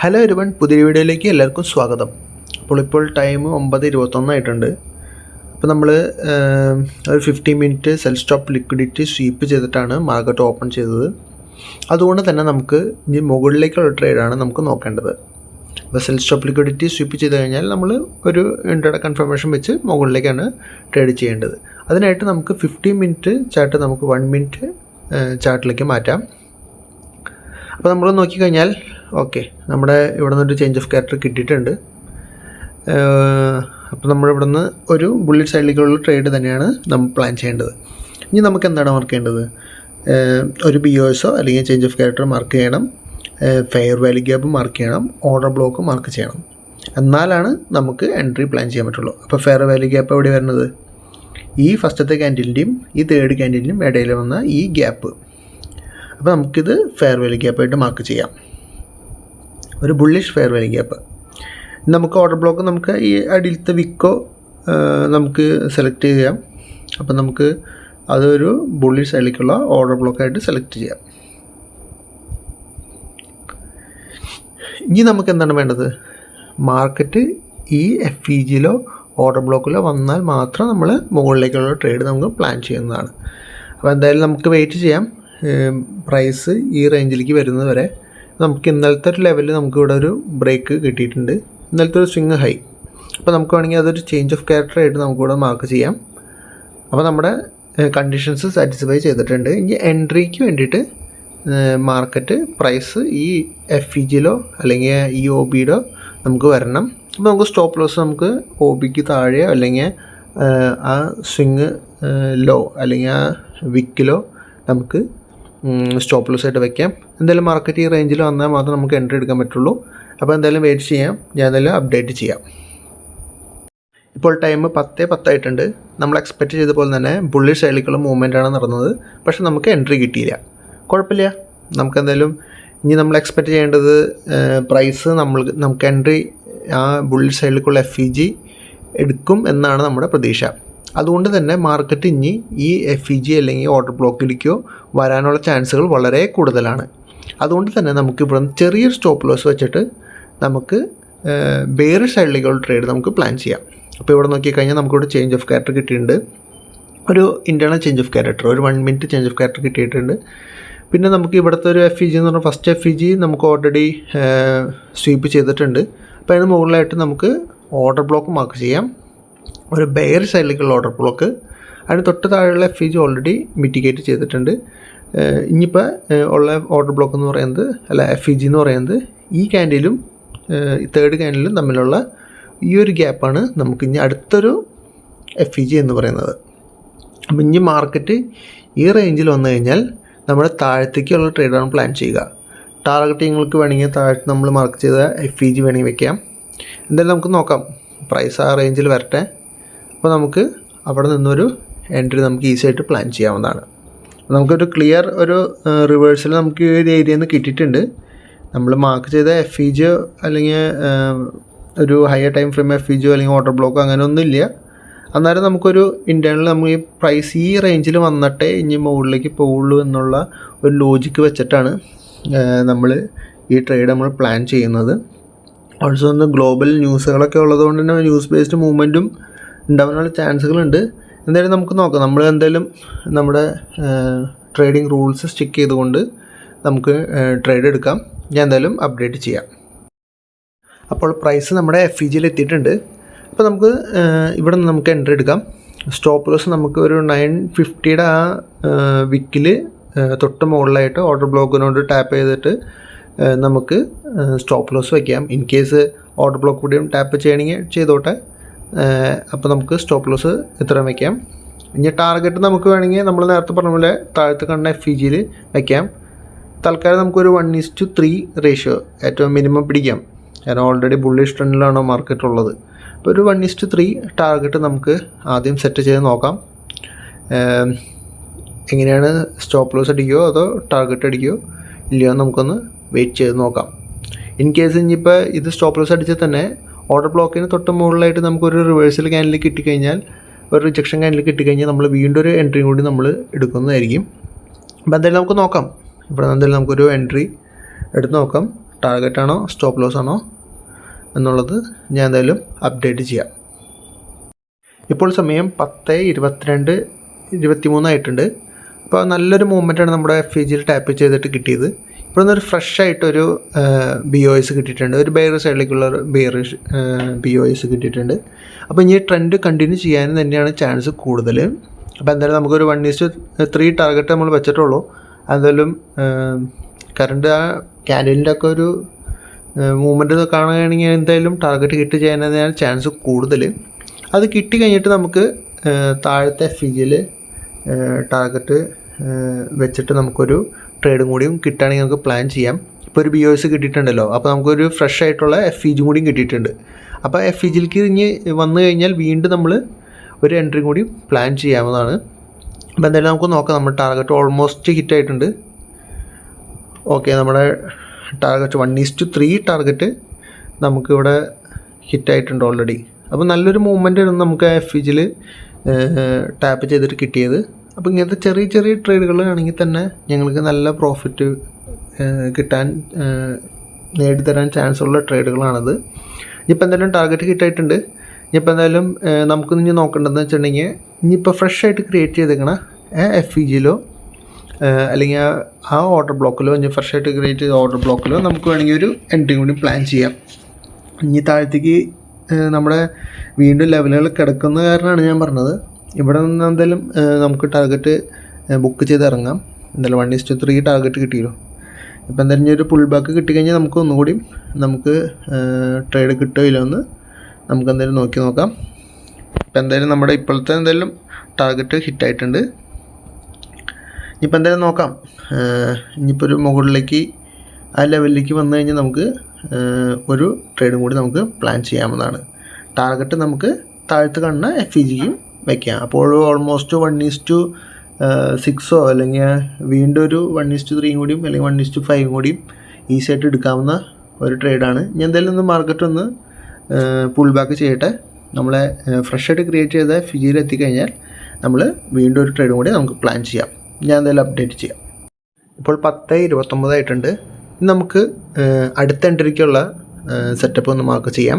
Hello everyone, പുതിയ വീഡിയോയിലേക്ക് എല്ലാവർക്കും സ്വാഗതം. ഇപ്പോൾ ടൈം 9:21 ആയിട്ടുണ്ട്. അപ്പോൾ നമ്മൾ ഒരു 15 minute cell stop liquidity sweep ചെയ്തിട്ടാണ് മാർക്കറ്റ് ഓപ്പൺ ചെയ്തത്. അതുകൊണ്ട് തന്നെ നമുക്ക് ഇനി മുകളിലേക്കുള്ള ട്രേഡാണ് നമുക്ക് നോക്കേണ്ടത്. അപ്പോൾ സെൽ സ്റ്റോപ്പ് ലിക്വിഡിറ്റി സ്വീപ്പ് ചെയ്ത് കഴിഞ്ഞാൽ നമ്മൾ ഒരു ഇൻട്രാഡേ കൺഫർമേഷൻ വെച്ച് മുകളിലേക്കാണ് ട്രേഡ് ചെയ്യേണ്ടത്. അതിനായിട്ട് നമുക്ക് 15 മിനിറ്റ് ചാർട്ട് നമുക്ക് 1 മിനിറ്റ് ചാർട്ടിലേക്ക് മാറ്റാം. അപ്പോൾ നമ്മൾ നോക്കിക്കഴിഞ്ഞാൽ ഓക്കെ, നമ്മുടെ ഇവിടെ നിന്നൊരു ചേഞ്ച് ഓഫ് ക്യാരക്ടർ കിട്ടിയിട്ടുണ്ട്. അപ്പോൾ നമ്മളിവിടെ നിന്ന് ഒരു ബുള്ളറ്റ് സൈഡിലേക്കുള്ള ട്രേഡ് തന്നെയാണ് നമ്മൾ പ്ലാൻ ചെയ്യേണ്ടത്. ഇനി നമുക്ക് എന്താണ് മാർക്ക് ചെയ്യേണ്ടത്? ഒരു BOSO അല്ലെങ്കിൽ ചേഞ്ച് ഓഫ് ക്യാരക്ടർ മാർക്ക് ചെയ്യണം, ഫെയർ വാല്യൂ ഗ്യാപ്പ് മാർക്ക് ചെയ്യണം, ഓർഡർ ബ്ലോക്ക് മാർക്ക് ചെയ്യണം. എന്നാലാണ് നമുക്ക് എൻട്രി പ്ലാൻ ചെയ്യാൻ പറ്റുള്ളൂ. അപ്പോൾ ഫെയർ വാല്യൂ ഗ്യാപ്പ് എവിടെ വരുന്നത്? ഈ ഫസ്റ്റത്തെ ക്യാൻഡിലിൻ്റെയും ഈ തേർഡ് ക്യാൻഡിലിൻ്റെയും ഇടയിൽ വന്ന ഈ ഗ്യാപ്പ്. അപ്പോൾ നമുക്കിത് ഫെയർ വാല്യൂ ഗ്യാപ്പായിട്ട് മാർക്ക് ചെയ്യാം, ഒരു ബുള്ളിഷ് ഫെയർ വാല്യൂ ഗ്യാപ്പ്. നമുക്ക് ഓർഡർ ബ്ലോക്ക് നമുക്ക് ഈ അടിയിലത്തെ വിക്കോ നമുക്ക് സെലക്ട് ചെയ്യാം. അപ്പം നമുക്ക് അതൊരു ബുള്ളിഷ് സൈഡിലേക്കുള്ള ഓർഡർ ബ്ലോക്കായിട്ട് സെലക്ട് ചെയ്യാം. ഇനി നമുക്ക് എന്താണ് വേണ്ടത്? മാർക്കറ്റ് ഈ FEGയിലോ ഓർഡർ ബ്ലോക്കിലോ വന്നാൽ മാത്രം നമ്മൾ മുകളിലേക്കുള്ള ട്രേഡ് നമുക്ക് പ്ലാൻ ചെയ്യുന്നതാണ്. അപ്പോൾ എന്തായാലും നമുക്ക് വെയിറ്റ് ചെയ്യാം. പ്രൈസ് ഈ റേഞ്ചിലേക്ക് വരുന്നത് വരെ നമുക്ക് ഇന്നലത്തെ ഒരു ലെവലിൽ നമുക്കിവിടെ ഒരു ബ്രേക്ക് കിട്ടിയിട്ടുണ്ട്, ഇന്നലത്തെ ഒരു സ്വിങ് ഹൈ. അപ്പോൾ നമുക്ക് വേണമെങ്കിൽ അതൊരു ചേഞ്ച് ഓഫ് ക്യാരക്ടർ ആയിട്ട് നമുക്കിവിടെ മാർക്ക് ചെയ്യാം. അപ്പോൾ നമ്മുടെ കണ്ടീഷൻസ് സാറ്റിസ്ഫൈ ചെയ്തിട്ടുണ്ട്. ഇനി എൻട്രിക്ക് വേണ്ടിയിട്ട് മാർക്കറ്റ് പ്രൈസ് ഈ FEGയിലോ അല്ലെങ്കിൽ ഈ OBയിലോ നമുക്ക് വരണം. അപ്പോൾ നമുക്ക് സ്റ്റോപ്പ് ലോസ് നമുക്ക് OBക്ക് താഴെയോ അല്ലെങ്കിൽ ആ സ്വിങ് ലോ അല്ലെങ്കിൽ ആ വിക്കിലോ നമുക്ക് സ്റ്റോപ്പ് ലോസ് ആയിട്ട് വയ്ക്കാം. എന്തായാലും മാർക്കറ്റ് ഈ റേഞ്ചിൽ വന്നാൽ മാത്രം നമുക്ക് എൻട്രി എടുക്കാൻ പറ്റുള്ളൂ. അപ്പോൾ എന്തായാലും വെയിറ്റ് ചെയ്യാം, ഞാൻ എന്തായാലും അപ്ഡേറ്റ് ചെയ്യാം. ഇപ്പോൾ ടൈം 10:10 ആയിട്ടുണ്ട്. നമ്മൾ എക്സ്പെക്റ്റ് ചെയ്ത പോലെ തന്നെ ബുള്ളിഷ് സൈഡിലേക്കുള്ള മൂവ്മെൻറ്റാണ് നടന്നത്. പക്ഷേ നമുക്ക് എൻട്രി കിട്ടിയില്ല. കുഴപ്പമില്ല, നമുക്ക് എന്തായാലും ഇനി നമ്മൾ എക്സ്പെക്റ്റ് ചെയ്യേണ്ടത് പ്രൈസ് നമുക്ക് എൻട്രി ആ ബുള്ളിഷ് സൈഡിലേക്കുള്ള FEG എടുക്കും എന്നാണ് നമ്മുടെ പ്രതീക്ഷ. അതുകൊണ്ട് തന്നെ മാർക്കറ്റ് ഇനി ഈ FEG അല്ലെങ്കിൽ ഓർഡർ ബ്ലോക്കിലേക്കോ വരാനുള്ള ചാൻസുകൾ വളരെ കൂടുതലാണ്. അതുകൊണ്ട് തന്നെ നമുക്ക് ഇവിടെ ചെറിയൊരു സ്റ്റോപ്പ് ലോസ് വെച്ചിട്ട് നമുക്ക് ബെയറിഷ് സൈഡിലേക്കുള്ള ട്രേഡ് നമുക്ക് പ്ലാൻ ചെയ്യാം. അപ്പോൾ ഇവിടെ നോക്കിക്കഴിഞ്ഞാൽ നമുക്കിവിടെ ചേഞ്ച് ഓഫ് ക്യാരക്ടർ കിട്ടിയിട്ടുണ്ട്, ഒരു ഇൻറ്റേർണൽ ചേഞ്ച് ഓഫ് ക്യാരക്ടർ, ഒരു 1 മിനിറ്റ് ചേഞ്ച് ഓഫ് ക്യാരക്ടർ കിട്ടിയിട്ടുണ്ട്. പിന്നെ നമുക്ക് ഇവിടുത്തെ ഒരു FEG എന്ന് പറഞ്ഞാൽ ഫസ്റ്റ് FEG നമുക്ക് ഓൾറെഡി സ്വീപ്പ് ചെയ്തിട്ടുണ്ട്. അപ്പോൾ അതിന് മുകളിലായിട്ട് നമുക്ക് ഓർഡർ ബ്ലോക്ക് മാർക്ക് ചെയ്യാം, ഒരു ബെയർ സൈഡിലേക്കുള്ള ഓർഡർ ബ്ലോക്ക്. അതിന് തൊട്ട് താഴെയുള്ള FEG ഓൾറെഡി മിറ്റിഗേറ്റ് ചെയ്തിട്ടുണ്ട്. ഇനിയിപ്പോൾ ഉള്ള ഓർഡർ ബ്ലോക്ക് എന്ന് പറയുന്നത് FEG എന്ന് പറയുന്നത് ഈ ക്യാൻഡിലും തേർഡ് ക്യാൻഡിലും തമ്മിലുള്ള ഈ ഒരു ഗ്യാപ്പാണ് നമുക്ക് ഇനി അടുത്തൊരു FEG എന്ന് പറയുന്നത്. അപ്പം ഇനി മാർക്കറ്റ് ഈ റേഞ്ചിൽ വന്നു കഴിഞ്ഞാൽ നമ്മുടെ താഴത്തേക്കുള്ള ട്രേഡാണ് പ്ലാൻ ചെയ്യുക. ടാർഗറ്റിങ്ങൾക്ക് വേണമെങ്കിൽ താഴത്ത് നമ്മൾ മാർക്ക് ചെയ്ത FEG വേണമെങ്കിൽ വെക്കാം. എന്തായാലും നമുക്ക് നോക്കാം, പ്രൈസ് ആ റേഞ്ചിൽ വരട്ടെ. അപ്പോൾ നമുക്ക് അവിടെ നിന്നൊരു എൻട്രി നമുക്ക് ഈസി ആയിട്ട് പ്ലാൻ ചെയ്യാവുന്നതാണ്. നമുക്കൊരു ക്ലിയർ ഒരു റിവേഴ്സൽ നമുക്ക് ഈ ഒരു ഏരിയയിൽ നിന്ന് കിട്ടിയിട്ടുണ്ട്. നമ്മൾ മാർക്ക് ചെയ്ത FEG അല്ലെങ്കിൽ ഒരു ഹയർ ടൈം ഫ്രെയിം FEG അല്ലെങ്കിൽ ഓർഡർ ബ്ലോക്കോ അങ്ങനെ ഒന്നുമില്ല. അന്നേരം നമുക്കൊരു ഇൻറ്റേർണൽ നമുക്ക് ഈ പ്രൈസ് ഈ റേഞ്ചിൽ വന്നിട്ടേ ഇനി മുകളിലേക്ക് പോവുള്ളൂ എന്നുള്ള ഒരു ലോജിക്ക് വെച്ചിട്ടാണ് നമ്മൾ ഈ ട്രേഡ് നമ്മൾ പ്ലാൻ ചെയ്യുന്നത്. ഓൾസോ ഒന്ന് ഗ്ലോബൽ ന്യൂസുകളൊക്കെ ഉള്ളതുകൊണ്ട് തന്നെ ന്യൂസ് ബേസ്ഡ് മൂവ്മെൻറ്റും ഉണ്ടാവാനുള്ള ചാൻസുകളുണ്ട്. എന്തായാലും നമുക്ക് നോക്കാം. നമ്മൾ എന്തായാലും നമ്മുടെ ട്രേഡിംഗ് റൂൾസ് സ്റ്റിക്ക് ചെയ്തുകൊണ്ട് നമുക്ക് ട്രേഡ് എടുക്കാം. ഞാൻ എന്തായാലും അപ്ഡേറ്റ് ചെയ്യാം. അപ്പോൾ പ്രൈസ് നമ്മുടെ FEGയിൽ എത്തിയിട്ടുണ്ട്. അപ്പോൾ നമുക്ക് ഇവിടെ നിന്ന് നമുക്ക് എൻട്രി എടുക്കാം. സ്റ്റോപ്പ് ലോസ് നമുക്ക് ഒരു 950 ആ വിക്കിൽ തൊട്ട് മുകളിലായിട്ട് ഓർഡർ ബ്ലോക്കിനോട് ടാപ്പ് ചെയ്തിട്ട് നമുക്ക് സ്റ്റോപ്പ് ലോസ് വയ്ക്കാം. ഇൻ കേസ് ഓർഡർ ബ്ലോക്ക് കൂടിയും ടാപ്പ് ചെയ്യണമെങ്കിൽ ചെയ്തോട്ടെ. അപ്പോൾ നമുക്ക് സ്റ്റോപ്പ് ലോസ് ഇത്രയും വയ്ക്കാം. ഇനി ടാർഗറ്റ് നമുക്ക് വേണമെങ്കിൽ നമ്മൾ നേരത്തെ പറഞ്ഞ പോലെ താഴത്ത് കണ്ട FEGയിൽ വയ്ക്കാം. തൽക്കാലം നമുക്കൊരു 1:3 റേഷ്യോ ഏറ്റവും മിനിമം പിടിക്കാം, കാരണം ഓൾറെഡി ബുള്ളിഷ് ട്രെൻഡിലാണോ മാർക്കറ്റ് ഉള്ളത്. അപ്പോൾ ഒരു 1:3 ടാർഗറ്റ് നമുക്ക് ആദ്യം സെറ്റ് ചെയ്ത് നോക്കാം. എങ്ങനെയാണ് സ്റ്റോപ്പ് ലോസ് അടിക്കുകയോ അതോ ടാർഗറ്റ് അടിക്കുകയോ ഇല്ലയോ നമുക്കൊന്ന് വെയിറ്റ് ചെയ്ത് നോക്കാം. ഇൻ കേസ് ഇനിയിപ്പോൾ ഇത് സ്റ്റോപ്പ് ലോസ് അടിച്ചാൽ തന്നെ ഓർഡർ ബ്ലോക്കിന് തൊട്ട് മുകളിലായിട്ട് നമുക്കൊരു റിവേഴ്സൽ ക്യാൻഡിൽ കിട്ടിക്കഴിഞ്ഞാൽ, ഒരു റിജക്ഷൻ ക്യാൻഡിൽ കിട്ടിക്കഴിഞ്ഞാൽ നമ്മൾ വീണ്ടും ഒരു എൻട്രിയും കൂടി നമ്മൾ എടുക്കുന്നതായിരിക്കും. അപ്പോൾ എന്തായാലും നമുക്ക് നോക്കാം. ഇവിടെ എന്തായാലും നമുക്കൊരു എൻട്രി എടുത്ത് നോക്കാം. ടാർഗറ്റാണോ സ്റ്റോപ്പ് ലോസ് ആണോ എന്നുള്ളത് ഞാൻ എന്തായാലും അപ്ഡേറ്റ് ചെയ്യാം. ഇപ്പോൾ സമയം 10:22-23 ആയിട്ടുണ്ട്. അപ്പോൾ നല്ലൊരു മൂവ്മെൻറ്റാണ് നമ്മുടെ FEGയിൽ ടാപ്പ് ചെയ്തിട്ട് കിട്ടിയത്. ഇപ്പോൾ ഒരു ഫ്രഷ് ആയിട്ടൊരു BOS കിട്ടിയിട്ടുണ്ട്, ഒരു ബെയർ സൈഡിലേക്കുള്ള ഒരു BOS കിട്ടിയിട്ടുണ്ട്. അപ്പോൾ ഇനി ട്രെൻഡ് കണ്ടിന്യൂ ചെയ്യാനും തന്നെയാണ് ചാൻസ് കൂടുതൽ. അപ്പോൾ എന്തായാലും നമുക്കൊരു 1:3 ടാർഗറ്റ് നമ്മൾ വെച്ചിട്ടുള്ളൂ. എന്തായാലും കറണ്ട് ആ ക്യാൻഡലിൻ്റെ ഒക്കെ ഒരു മൂവ്മെൻറ്റ് കാണുകയാണെങ്കിൽ എന്തായാലും ടാർഗറ്റ് ഹിറ്റ് ചെയ്യാനാണ് ചാൻസ് കൂടുതൽ. അത് കിട്ടി കഴിഞ്ഞിട്ട് നമുക്ക് താഴത്തെ FEGയിൽ ടാർഗറ്റ് വെച്ചിട്ട് നമുക്കൊരു ട്രേഡും കൂടിയും കിട്ടുകയാണെങ്കിൽ നമുക്ക് പ്ലാൻ ചെയ്യാം. ഇപ്പോൾ ഒരു BOS കിട്ടിയിട്ടുണ്ടല്ലോ, അപ്പോൾ നമുക്കൊരു ഫ്രഷ് ആയിട്ടുള്ള FEG കൂടിയും കിട്ടിയിട്ടുണ്ട്. അപ്പോൾ FEGയിലേക്ക് ഇനി വന്നു കഴിഞ്ഞാൽ വീണ്ടും നമ്മൾ ഒരു എൻട്രി കൂടി പ്ലാൻ ചെയ്യാവുന്നതാണ്. അപ്പോൾ എന്തായാലും നമുക്ക് നോക്കാം. നമ്മുടെ ടാർഗറ്റ് ഓൾമോസ്റ്റ് ഹിറ്റായിട്ടുണ്ട്. ഓക്കെ, നമ്മുടെ ടാർഗറ്റ് 1:3 ടാർഗറ്റ് നമുക്കിവിടെ ഹിറ്റായിട്ടുണ്ട് ഓൾറെഡി. അപ്പോൾ നല്ലൊരു മൂവ്മെൻ്റ് ആയിരുന്നു നമുക്ക് FEGയിൽ ടാപ്പ് ചെയ്തിട്ട് കിട്ടിയത്. അപ്പോൾ ഇങ്ങനത്തെ ചെറിയ ചെറിയ ട്രേഡുകളാണെങ്കിൽ തന്നെ ഞങ്ങൾക്ക് നല്ല പ്രോഫിറ്റ് കിട്ടാൻ നേടിത്തരാൻ ചാൻസ് ഉള്ള ട്രേഡുകളാണത്. ഇനിയിപ്പോൾ എന്തായാലും ടാർഗറ്റ് ഹിറ്റായിട്ടുണ്ട്. ഇനിയിപ്പോൾ എന്തായാലും നമുക്ക് ഇനി നോക്കേണ്ടതെന്ന് വെച്ചിട്ടുണ്ടെങ്കിൽ ഇനിയിപ്പോൾ ഫ്രഷ് ആയിട്ട് ക്രിയേറ്റ് ചെയ്തേക്കണ FEGയിലോ അല്ലെങ്കിൽ ആ ഓർഡർ ബ്ലോക്കിലോ ഇനി ഫ്രഷ് ആയിട്ട് ക്രിയേറ്റ് ചെയ്ത ഓർഡർ ബ്ലോക്കിലോ നമുക്ക് വേണമെങ്കിൽ ഒരു എൻട്രി കൂടി പ്ലാൻ ചെയ്യാം. ഇനി താഴത്തേക്ക് നമ്മുടെ വീണ്ടും ലെവലുകൾ കിടക്കുന്ന കാരണമാണ് ഞാൻ പറഞ്ഞത്. ഇവിടെ നിന്ന് എന്തായാലും നമുക്ക് ടാർഗറ്റ് ബുക്ക് ചെയ്ത് ഇറങ്ങാം. എന്തായാലും 1:3 ടാർഗറ്റ് കിട്ടിയല്ലോ. ഇപ്പോൾ എന്തായാലും ഇനി ഒരു പുൾ ബാക്ക് കിട്ടിക്കഴിഞ്ഞാൽ നമുക്ക് ഒന്നുകൂടി നമുക്ക് ട്രേഡ് കിട്ടുമല്ലോ എന്ന് നമുക്ക് എന്തായാലും നോക്കാം. ഇപ്പോൾ എന്തായാലും നമ്മുടെ ഇപ്പോഴത്തെ എന്തായാലും ടാർഗറ്റ് ഹിറ്റായിട്ടുണ്ട്. ഇനിയിപ്പോൾ എന്തായാലും നോക്കാം. ഇനിയിപ്പോൾ ഒരു മുകളിലേക്ക് ആ ലെവലിലേക്ക് വന്നു കഴിഞ്ഞാൽ നമുക്ക് ഒരു ട്രേഡും കൂടി നമുക്ക് പ്ലാൻ ചെയ്യാവുന്നതാണ്. ടാർഗറ്റ് നമുക്ക് താഴത്ത് കാണുന്ന FEGയും വയ്ക്കാം. അപ്പോൾ ഓൾമോസ്റ്റ് 1:6 അല്ലെങ്കിൽ വീണ്ടും ഒരു 1:3 കൂടിയും അല്ലെങ്കിൽ 1:5 കൂടിയും ഈസി ആയിട്ട് എടുക്കാവുന്ന ഒരു ട്രേഡാണ്. ഞാൻ എന്തായാലും ഒന്ന് മാർക്കറ്റ് ഒന്ന് പുൾ ബാക്ക് ചെയ്യട്ടെ. നമ്മളെ ഫ്രഷ് ആയിട്ട് ക്രിയേറ്റ് ചെയ്ത FEGയിൽ എത്തിക്കഴിഞ്ഞാൽ നമ്മൾ വീണ്ടും ഒരു ട്രേഡും കൂടി നമുക്ക് പ്ലാൻ ചെയ്യാം. ഞാൻ എന്തായാലും അപ്ഡേറ്റ് ചെയ്യാം. ഇപ്പോൾ 10:29 ആയിട്ടുണ്ട്. നമുക്ക് അടുത്ത എൻട്രിക്കുള്ള സെറ്റപ്പ് ഒന്ന് മാർക്ക് ചെയ്യാം.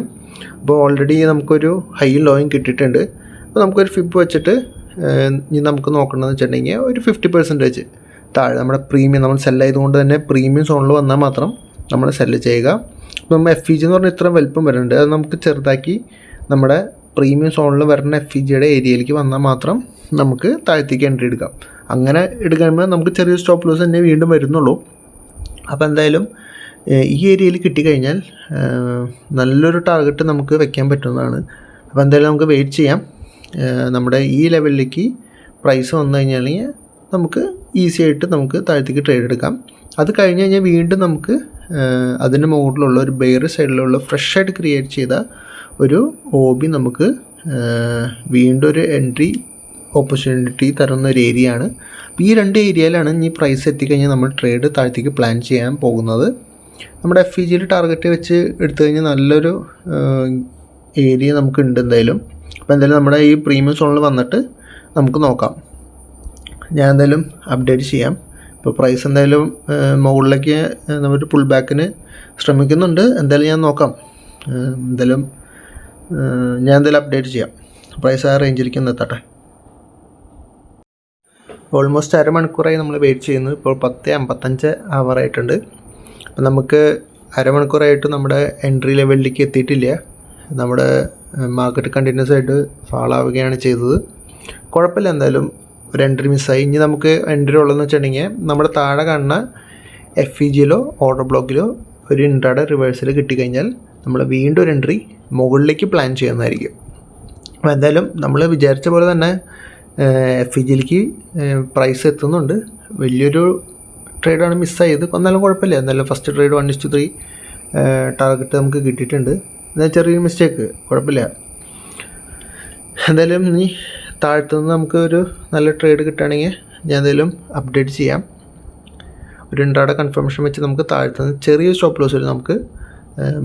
അപ്പോൾ ഓൾറെഡി നമുക്കൊരു ഹൈയും ലോയും കിട്ടിയിട്ടുണ്ട്. അപ്പോൾ നമുക്കൊരു ഫിബ് വെച്ചിട്ട് ഇനി നമുക്ക് നോക്കണമെന്ന് വെച്ചിട്ടുണ്ടെങ്കിൽ ഒരു 50% താഴെ നമ്മുടെ പ്രീമിയം നമ്മൾ സെല്ലായതുകൊണ്ട് തന്നെ പ്രീമിയം സോണിൽ വന്നാൽ മാത്രം നമ്മൾ സെല്ല് ചെയ്യുക. അപ്പോൾ നമ്മൾ FEG എന്ന് പറഞ്ഞാൽ ഇത്ര വലുപ്പം വരുന്നുണ്ട്. അത് നമുക്ക് ചെറുതാക്കി നമ്മുടെ പ്രീമിയം സോണിൽ വരുന്ന FEGയുടെ ഏരിയയിലേക്ക് വന്നാൽ മാത്രം നമുക്ക് താഴത്തേക്ക് എൻട്രി എടുക്കാം. അങ്ങനെ എടുക്കുമ്പോൾ നമുക്ക് ചെറിയൊരു സ്റ്റോപ്പ് ലോസ് തന്നെ വീണ്ടും വരുന്നുള്ളൂ. അപ്പോൾ എന്തായാലും ഈ ഏരിയയിൽ കിട്ടിക്കഴിഞ്ഞാൽ നല്ലൊരു ടാർഗറ്റ് നമുക്ക് വെക്കാൻ പറ്റുന്നതാണ്. അപ്പോൾ എന്തായാലും നമുക്ക് വെയിറ്റ് ചെയ്യാം. നമ്മുടെ ഈ ലെവലിലേക്ക് പ്രൈസ് വന്നു കഴിഞ്ഞാൽ നമുക്ക് ഈസി ആയിട്ട് നമുക്ക് താഴത്തേക്ക് ട്രേഡ് എടുക്കാം. അത് കഴിഞ്ഞ് കഴിഞ്ഞാൽ വീണ്ടും നമുക്ക് അതിന് മുകളിലുള്ള ഒരു ബെയർ സൈഡിലുള്ള ഫ്രഷ് ആയിട്ട് ക്രിയേറ്റ് ചെയ്ത ഒരു OB നമുക്ക് വീണ്ടും ഒരു എൻട്രി ഓപ്പർച്യൂണിറ്റി തരുന്ന ഒരു ഏരിയ ആണ്. അപ്പോൾ ഈ രണ്ട് ഏരിയയിലാണ് ഇനി പ്രൈസ് എത്തിക്കഴിഞ്ഞാൽ നമ്മൾ ട്രേഡ് താഴത്തേക്ക് പ്ലാൻ ചെയ്യാൻ പോകുന്നത്. നമ്മുടെ FEGയിൽ ടാർഗറ്റ് വെച്ച് എടുത്തു കഴിഞ്ഞാൽ നല്ലൊരു ഏരിയ നമുക്കുണ്ട് എന്തായാലും. അപ്പോൾ എന്തായാലും നമ്മുടെ ഈ പ്രീമിയം സോണിൽ വന്നിട്ട് നമുക്ക് നോക്കാം. ഞാൻ എന്തായാലും അപ്ഡേറ്റ് ചെയ്യാം. ഇപ്പോൾ പ്രൈസ് എന്തായാലും മുകളിലേക്ക് നമ്മൾ പുൾ ബാക്കിന് ശ്രമിക്കുന്നുണ്ട്. എന്തായാലും ഞാൻ നോക്കാം. എന്തായാലും ഞാൻ എന്തായാലും അപ്ഡേറ്റ് ചെയ്യാം. പ്രൈസ് ആ റേഞ്ചിലേക്ക് എത്തട്ടെ. ഓൾമോസ്റ്റ് അരമണിക്കൂറായി നമ്മൾ വെയിറ്റ് ചെയ്യുന്നു. ഇപ്പോൾ 10:55 ആവാറായിട്ടുണ്ട്. അപ്പം നമുക്ക് അരമണിക്കൂറായിട്ട് നമ്മുടെ എൻട്രി ലെവലിലേക്ക് എത്തിയിട്ടില്ല. നമ്മുടെ മാർക്കറ്റ് കണ്ടിന്യൂസ് ആയിട്ട് ഫാൾ ആവുകയാണ് ചെയ്തത്. കുഴപ്പമില്ല, എന്തായാലും ഒരു എൻട്രി മിസ്സായി. ഇനി നമുക്ക് എൻട്രി ഉള്ളതെന്ന് വെച്ചിട്ടുണ്ടെങ്കിൽ നമ്മുടെ താഴെ കാണുന്ന FEGയിലോ ഓർഡർ ബ്ലോക്കിലോ ഒരു ഇൻട്രാഡേ റിവേഴ്സിൽ കിട്ടിക്കഴിഞ്ഞാൽ നമ്മൾ വീണ്ടും ഒരു എൻട്രി മുകളിലേക്ക് പ്ലാൻ ചെയ്യുന്നതായിരിക്കും. അപ്പോൾ എന്തായാലും നമ്മൾ വിചാരിച്ച പോലെ തന്നെ FEGയിലേക്ക് പ്രൈസ് എത്തുന്നുണ്ട്. വലിയൊരു ട്രേഡാണ് മിസ്സായത്. എന്നാലും കുഴപ്പമില്ല. എന്തായാലും ഫസ്റ്റ് ട്രേഡ് 1:3 ടാർഗറ്റ് നമുക്ക് കിട്ടിയിട്ടുണ്ട്. എന്നാൽ ചെറിയൊരു മിസ്റ്റേക്ക്, കുഴപ്പമില്ല. എന്തായാലും ഇനി താഴത്തുനിന്ന് നമുക്ക് ഒരു നല്ല ട്രേഡ് കിട്ടുകയാണെങ്കിൽ ഞാൻ എന്തായാലും അപ്ഡേറ്റ് ചെയ്യാം. ഒരു ഇൻട്രാഡേ കൺഫർമേഷൻ വെച്ച് നമുക്ക് താഴത്തുനിന്ന് ചെറിയ സ്റ്റോപ്പ് ലോസിൽ നമുക്ക്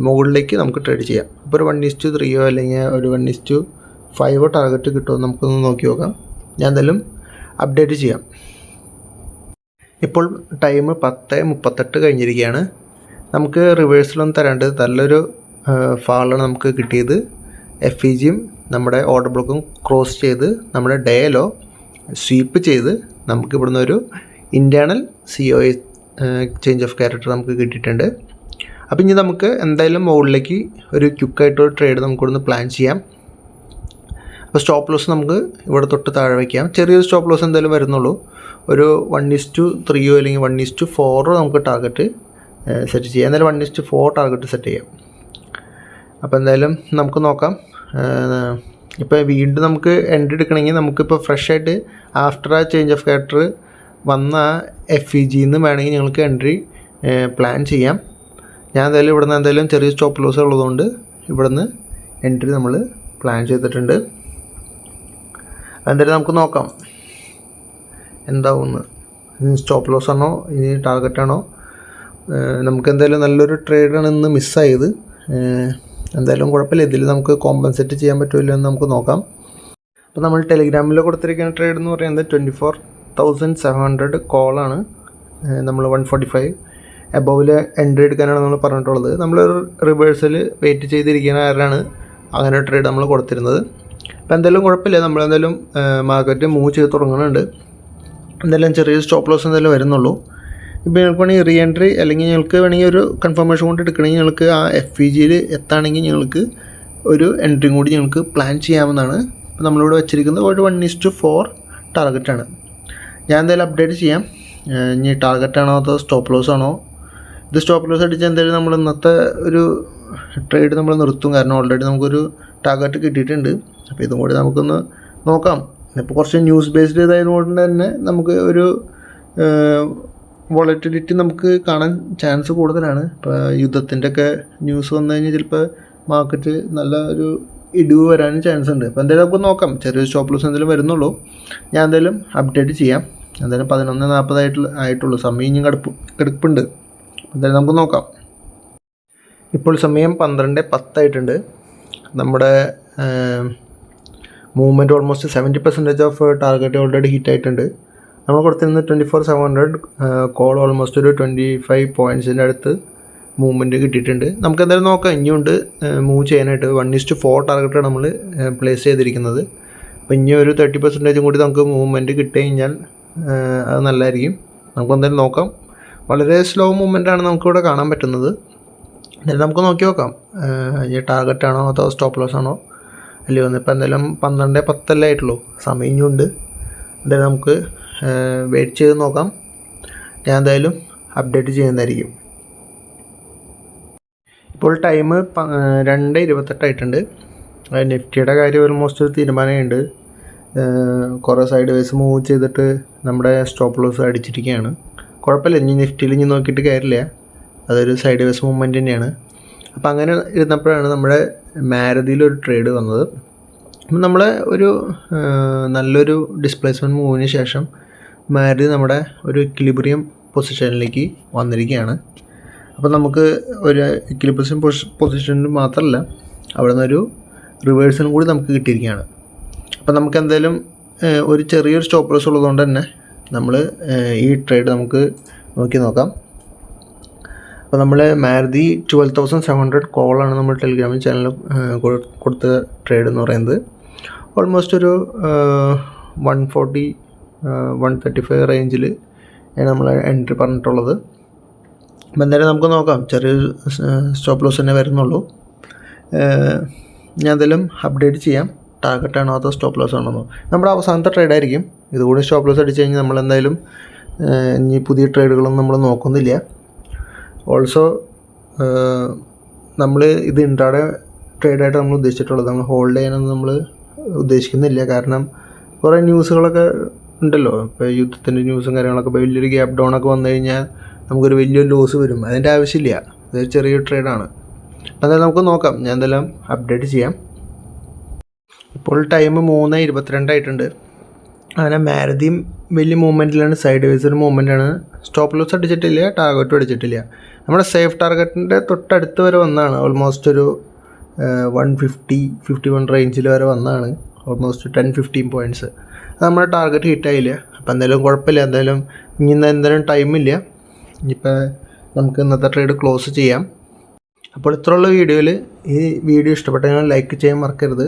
മുകളിലേക്ക് നമുക്ക് ട്രേഡ് ചെയ്യാം. അപ്പോൾ ഒരു 1:3 അല്ലെങ്കിൽ ഒരു 1:5 ടാർഗറ്റ് കിട്ടുമോ നമുക്കൊന്ന് നോക്കി നോക്കാം. ഞാൻ എന്തായാലും അപ്ഡേറ്റ് ചെയ്യാം. ഇപ്പോൾ ടൈം 10:38 കഴിഞ്ഞിരിക്കുകയാണ്. നമുക്ക് റിവേഴ്സിലൊന്നും തരാണ്ട് നല്ലൊരു ഫാളാണ് നമുക്ക് കിട്ടിയത്. FEGയും നമ്മുടെ ഓർഡർ ബ്ലോക്കും ക്രോസ് ചെയ്ത് നമ്മുടെ ഡേയിലോ സ്വീപ്പ് ചെയ്ത് നമുക്ക് ഇവിടുന്ന് ഒരു internal COA change of character നമുക്ക് കിട്ടിയിട്ടുണ്ട്. അപ്പോൾ ഇനി നമുക്ക് എന്തായാലും മുകളിലേക്ക് ഒരു ക്വിക്കായിട്ടൊരു ട്രേഡ് നമുക്കിവിടുന്ന് പ്ലാൻ ചെയ്യാം. അപ്പോൾ സ്റ്റോപ്പ് ലോസ് നമുക്ക് ഇവിടെ തൊട്ട് താഴെ വയ്ക്കാം. ചെറിയൊരു സ്റ്റോപ്പ് ലോസ് എന്തായാലും വരുന്നുള്ളൂ. ഒരു 1:3 അല്ലെങ്കിൽ 1:4 നമുക്ക് ടാർഗറ്റ് സെറ്റ് ചെയ്യാം. എന്തായാലും 1:4 ടാർഗറ്റ് സെറ്റ് ചെയ്യാം. അപ്പോൾ എന്തായാലും നമുക്ക് നോക്കാം. ഇപ്പോൾ വീണ്ടും നമുക്ക് എൻട്രി എടുക്കണമെങ്കിൽ നമുക്കിപ്പോൾ ഫ്രഷ് ആയിട്ട് ആഫ്റ്റർ ആ ചേഞ്ച് ഓഫ് ക്യാരക്ടർ വന്ന FEGന്ന് വേണമെങ്കിൽ ഞങ്ങൾക്ക് എൻട്രി പ്ലാൻ ചെയ്യാം. ഞാൻ എന്തായാലും ഇവിടുന്ന് എന്തായാലും ചെറിയ സ്റ്റോപ്പ് ലോസ് ഉള്ളതുകൊണ്ട് ഇവിടുന്ന് എൻട്രി നമ്മൾ പ്ലാൻ ചെയ്തിട്ടുണ്ട്. എന്തായാലും നമുക്ക് നോക്കാം എന്താവുമെന്ന്. ഇനി സ്റ്റോപ്പ് ലോസ് ആണോ ഇനി ടാർഗറ്റാണോ? നമുക്ക് എന്തായാലും നല്ലൊരു ട്രേഡാണ് ഇന്ന് മിസ്സായത്. എന്തായാലും കുഴപ്പമില്ല, ഇതിൽ നമുക്ക് കോമ്പൻസേറ്റ് ചെയ്യാൻ പറ്റുമല്ലോ എന്ന് നമുക്ക് നോക്കാം. അപ്പോൾ നമ്മൾ ടെലിഗ്രാമിൽ കൊടുത്തിരിക്കുന്ന ട്രേഡ് എന്ന് പറയുന്നത് 24,700 കോളാണ്. നമ്മൾ 145 എബോവിൽ എൻട്രി എടുക്കാനാണ് നമ്മൾ പറഞ്ഞിട്ടുള്ളത്. നമ്മളൊരു റിവേഴ്സൽ വെയിറ്റ് ചെയ്തിരിക്കുന്ന ആരാണ് അങ്ങനെ ട്രേഡ് നമ്മൾ കൊടുത്തിരുന്നത്. അപ്പോൾ എന്തായാലും കുഴപ്പമില്ല, നമ്മളെന്തായാലും മാർക്കറ്റ് മൂവ് ചെയ്ത് തുടങ്ങുന്നുണ്ട്. എന്തായാലും ചെറിയ സ്റ്റോപ്പ് ലോസ് എന്തായാലും വരുന്നുള്ളൂ. ഇപ്പോൾ ഞങ്ങൾക്ക് വേണമെങ്കിൽ റീ എൻട്രി അല്ലെങ്കിൽ ഞങ്ങൾക്ക് വേണമെങ്കിൽ ഒരു കൺഫർമേഷൻ കൊണ്ട് എടുക്കണമെങ്കിൽ ഞങ്ങൾക്ക് ആ FEGയിൽ എത്താണെങ്കിൽ ഞങ്ങൾക്ക് ഒരു എൻട്രിയും കൂടി ഞങ്ങൾക്ക് പ്ലാൻ ചെയ്യാവുന്നതാണ്. അപ്പോൾ നമ്മളിവിടെ വെച്ചിരിക്കുന്നത് ഒരു 1:4 ടാർഗറ്റാണ്. ഞാൻ എന്തായാലും അപ്ഡേറ്റ് ചെയ്യാം. ഇനി ടാർഗറ്റാണോ അതോ സ്റ്റോപ്പ് ലോസ് ആണോ? ഇത് സ്റ്റോപ്പ് ലോസ് അടിച്ചാൽ എന്തായാലും നമ്മൾ ഇന്നത്തെ ഒരു ട്രേഡ് നമ്മൾ നിർത്തും. കാരണം ഓൾറെഡി നമുക്കൊരു ടാർഗറ്റ് കിട്ടിയിട്ടുണ്ട്. അപ്പോൾ ഇതും കൂടി നമുക്കൊന്ന് നോക്കാം. ഇപ്പോൾ കുറച്ച് ന്യൂസ് ബേസ്ഡ് ഇതായതുകൊണ്ട് തന്നെ നമുക്ക് ഒരു വോളറ്റിലിറ്റി നമുക്ക് കാണാൻ ചാൻസ് കൂടുതലാണ്. ഇപ്പോൾ യുദ്ധത്തിൻ്റെ ഒക്കെ ന്യൂസ് വന്നു കഴിഞ്ഞാൽ ചിലപ്പോൾ മാർക്കറ്റ് നല്ല ഒരു ഇടിവ് വരാനും ചാൻസ് ഉണ്ട്. അപ്പോൾ എന്തായാലും നമുക്ക് നോക്കാം. ചെറിയൊരു സ്റ്റോപ്പ് ലോസ് എന്തെങ്കിലും വരുന്നുള്ളൂ. ഞാൻ എന്തായാലും അപ്ഡേറ്റ് ചെയ്യാം. എന്തായാലും 11:40 ആയിട്ടുള്ളൂ. സമയം ഇനി കിടപ്പുണ്ട്. എന്തായാലും നമുക്ക് നോക്കാം. ഇപ്പോൾ സമയം 12:10 ആയിട്ടുണ്ട്. നമ്മുടെ movement almost 70% of target already hit ആയിട്ടുണ്ട്. നമ്മൾ കൊടുത്തിരുന്നത് 24,700 കോൾ ഓൾമോസ്റ്റ് ഒരു 25 പോയിൻറ്റ്സിൻ്റെ അടുത്ത് മൂവ്മെൻറ്റ് കിട്ടിയിട്ടുണ്ട്. നമുക്ക് എന്തായാലും നോക്കാം. ഇനിയുണ്ട് മൂവ് ചെയ്യാനായിട്ട്. 1:4 ടാർഗറ്റാണ് നമ്മൾ പ്ലേസ് ചെയ്തിരിക്കുന്നത്. അപ്പോൾ ഇനി ഒരു 30% കൂടി നമുക്ക് മൂവ്മെൻറ്റ് കിട്ടി കഴിഞ്ഞാൽ അത് നല്ലതായിരിക്കും. നമുക്ക് എന്തായാലും നോക്കാം. വളരെ സ്ലോ മൂവ്മെൻറ്റാണ് നമുക്കിവിടെ കാണാൻ പറ്റുന്നത്. എന്തായാലും നമുക്ക് നോക്കി നോക്കാം. ഇനി ടാർഗറ്റാണോ അതോ സ്റ്റോപ്പ് ലോസ് ആണോ അല്ലയോ എന്ന്. ഇപ്പോൾ എന്തായാലും 12:10 ആയിട്ടുള്ളൂ. സമയം ഇനിയുണ്ട്. എന്തായാലും നമുക്ക് വെയിറ്റ് ചെയ്ത് നോക്കാം. ഞാൻ എന്തായാലും അപ്ഡേറ്റ് ചെയ്യുന്നതായിരിക്കും. ഇപ്പോൾ ടൈം 2:28 ആയിട്ടുണ്ട്. നിഫ്റ്റിയുടെ കാര്യം ഓൾമോസ്റ്റ് തീരുമാനമുണ്ട്. കുറേ സൈഡ് വൈസ് മൂവ് ചെയ്തിട്ട് നമ്മുടെ സ്റ്റോപ്പ് ലോസ് അടിച്ചിരിക്കുകയാണ്. കുഴപ്പമില്ല, ഇനി നിഫ്റ്റിയിൽ ഇനി നോക്കിയിട്ട് കാര്യമില്ല. അതൊരു സൈഡ് വൈസ് മൂവ്മെൻറ്റ് തന്നെയാണ്. അപ്പോൾ അങ്ങനെ ഇരുന്നപ്പോഴാണ് നമ്മുടെ മാരുതിയിലൊരു ട്രേഡ് വന്നത്. അപ്പം നമ്മളെ ഒരു നല്ലൊരു ഡിസ്പ്ലേസ്മെൻറ്റ് മൂവിന് ശേഷം മാരുതി നമ്മുടെ ഒരു ഇക്വിലിബ്രിയം പൊസിഷനിലേക്ക് വന്നിരിക്കുകയാണ്. അപ്പോൾ നമുക്ക് ഒരു ഇക്വിലിബ്രിയം പൊസിഷനിൽ മാത്രമല്ല അവിടെ നിന്നൊരു റിവേഴ്സലും കൂടി നമുക്ക് കിട്ടിയിരിക്കുകയാണ്. അപ്പോൾ നമുക്ക് എന്തായാലും ഒരു ചെറിയൊരു സ്റ്റോപ്പ് ലോസ് ഉള്ളതുകൊണ്ട് തന്നെ നമ്മൾ ഈ ട്രേഡ് നമുക്ക് നോക്കി നോക്കാം. അപ്പോൾ നമ്മൾ മാരുതി 12,700 കോളാണ് നമ്മൾ ടെലിഗ്രാമിൽ ചാനലിൽ കൊടുത്ത ട്രേഡ് എന്ന് പറയുന്നത്. ഓൾമോസ്റ്റ് ഒരു 140 135 റേഞ്ചിൽ നമ്മൾ എൻട്രി പറഞ്ഞിട്ടുള്ളത്. അപ്പോൾ എന്തായാലും നമുക്ക് നോക്കാം. ചെറിയൊരു സ്റ്റോപ്പ് ലോസ് തന്നെ വരുന്നുള്ളൂ. ഞാൻ എന്തായാലും അപ്ഡേറ്റ് ചെയ്യാം. ടാർഗറ്റാണോ അതോ സ്റ്റോപ്പ് ലോസ് ആണോ? നമ്മുടെ അവസാനത്തെ ട്രേഡായിരിക്കും. ഇതുകൂടി സ്റ്റോപ്പ് ലോസ് അടിച്ച് കഴിഞ്ഞാൽ നമ്മളെന്തായാലും ഇനി പുതിയ ട്രേഡുകളൊന്നും നമ്മൾ നോക്കുന്നില്ല. ഓൾസോ നമ്മൾ ഇത് ഇൻട്രാഡേ ട്രേഡായിട്ട് നമ്മൾ ഉദ്ദേശിച്ചിട്ടുള്ളത്. നമ്മൾ ഹോൾഡ് ചെയ്യാനൊന്നും നമ്മൾ ഉദ്ദേശിക്കുന്നില്ല. കാരണം കുറേ ന്യൂസുകളൊക്കെ ഉണ്ടല്ലോ. ഇപ്പോൾ യുദ്ധത്തിൻ്റെ ന്യൂസും കാര്യങ്ങളൊക്കെ. ഇപ്പോൾ വലിയൊരു ഗ്യാപ്പ് ഡൗൺ ഒക്കെ വന്നു കഴിഞ്ഞാൽ നമുക്കൊരു വലിയൊരു ലോസ് വരും. അതിൻ്റെ ആവശ്യമില്ല. അതൊരു ചെറിയൊരു ട്രേഡാണ്. അതായത് നമുക്ക് നോക്കാം. ഞാൻ എന്തെല്ലാം അപ്ഡേറ്റ് ചെയ്യാം. ഇപ്പോൾ ടൈം 3:22 ആയിട്ടുണ്ട്. അങ്ങനെ മാരുതിയും വലിയ മൂവ്മെൻറ്റിലാണ്. സൈഡ് വൈസ് ഒരു മൂവ്മെൻറ്റാണ്. സ്റ്റോപ്പ് ലോസ് അടിച്ചിട്ടില്ല, ടാർഗറ്റും അടിച്ചിട്ടില്ല. നമ്മുടെ സേഫ് ടാർഗറ്റിൻ്റെ തൊട്ടടുത്ത് വരെ വന്നതാണ്. ഓൾമോസ്റ്റ് ഒരു 150-51 റേഞ്ചിൽ വരെ വന്നതാണ്. Almost 10-15 points. അത് നമ്മുടെ ടാർഗറ്റ് ഹിറ്റായില്ല. അപ്പോൾ എന്തായാലും കുഴപ്പമില്ല. എന്തായാലും ഇനി എന്തായാലും ടൈമില്ല. ഇനിയിപ്പോൾ നമുക്ക് ഇന്നത്തെ ട്രേഡ് ക്ലോസ് ചെയ്യാം. അപ്പോൾ ഇത്രയുള്ള വീഡിയോയിൽ ഈ വീഡിയോ ഇഷ്ടപ്പെട്ടെങ്കിൽ ലൈക്ക് ചെയ്യാൻ മറക്കരുത്.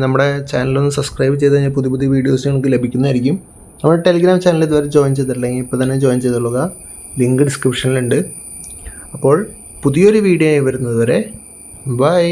നമ്മുടെ ചാനലൊന്ന് സബ്സ്ക്രൈബ് ചെയ്ത് കഴിഞ്ഞാൽ പുതിയ പുതിയ വീഡിയോസ് നിങ്ങൾക്ക് ലഭിക്കുന്നതായിരിക്കും. നമ്മുടെ ടെലിഗ്രാം ചാനൽ ഇതുവരെ ജോയിൻ ചെയ്തിട്ടില്ലെങ്കിൽ ഇപ്പോൾ തന്നെ ജോയിൻ ചെയ്തുകൊള്ളുക. ലിങ്ക് ഡിസ്ക്രിപ്ഷനിലുണ്ട്. അപ്പോൾ പുതിയൊരു വീഡിയോ ആയി വരുന്നത് വരെ ബൈ.